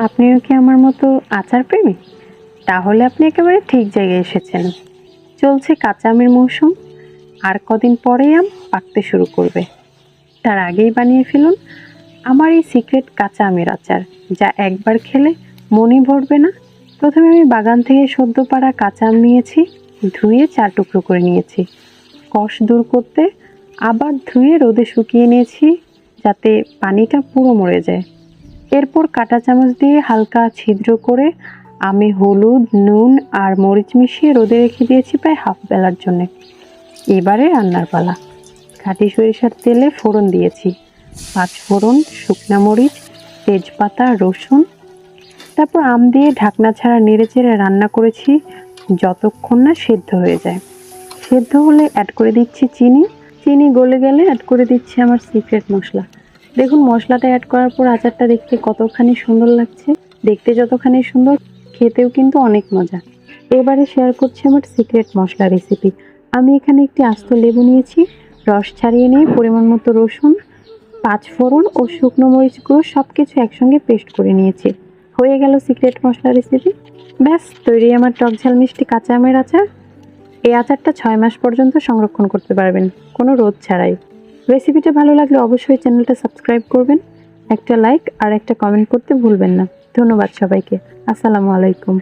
আপনিও কি আমার মতো আচার প্রেমী? তাহলে আপনি একেবারে ঠিক জায়গায় এসেছেন। চলছে কাঁচা আমের মৌসুম, আর কদিন পরেই আম পাকতে শুরু করবে। তার আগেই বানিয়ে ফেলুন আমার এই সিক্রেট কাঁচা আমের আচার, যা একবার খেলে মনই ভরবে না। প্রথমে আমি বাগান থেকে সদ্য পাড়া কাঁচা আম নিয়েছি, ধুয়ে 4 টুকরো করে নিয়েছি। কষ দূর করতে আবার ধুয়ে রোদে শুকিয়ে নিয়েছি, যাতে পানিটা পুরো মরে যায়। এরপর কাঁটা চামচ দিয়ে হালকা ছিদ্র করে আমি হলুদ, নুন আর মরিচ মিশিয়ে রোদে রেখে দিয়েছি প্রায় হাফ বেলার জন্য। এবারে রান্নার পালা। খাঁটি সরিষার তেলে ফোড়ন দিয়েছি, 5 ফোড়ন, শুকনা মরিচ, তেজপাতা, রসুন। তারপর আম দিয়ে ঢাকনা ছাড়া নেড়েচেড়ে রান্না করেছি যতক্ষণ না সেদ্ধ হয়ে যায়। সেদ্ধ হলে অ্যাড করে দিচ্ছি চিনি। চিনি গলে গেলে অ্যাড করে দিচ্ছি আমার সিক্রেট মশলা। দেখুন মশলাটা অ্যাড করার পর আচারটা দেখতে কতখানি সুন্দর লাগছে। দেখতে যতখানি সুন্দর, খেতেও কিন্তু অনেক মজা। এবারে শেয়ার করছি আমার সিক্রেট মশলা রেসিপি। আমি এখানে একটি আস্ত লেবু নিয়েছি, রস ছাড়িয়ে নিয়ে পরিমাণ মতো রসুন, 5 ফোড়ন ও শুকনো মরিচ গুঁড়ো সব কিছু একসঙ্গে পেস্ট করে নিয়েছি। হয়ে গেল সিক্রেট মশলা রেসিপি। ব্যাস তৈরি আমার টক ঝাল মিষ্টি কাঁচা আমের আচার। এই আচারটা 6 মাস পর্যন্ত সংরক্ষণ করতে পারবেন, কোনো রোদ ছাড়াই। রেসিপিটা ভালো লাগলে অবশ্যই চ্যানেলটা সাবস্ক্রাইব করবেন, একটা লাইক আর একটা কমেন্ট করতে ভুলবেন না। ধন্যবাদ সবাইকে। আসসালামু আলাইকুম।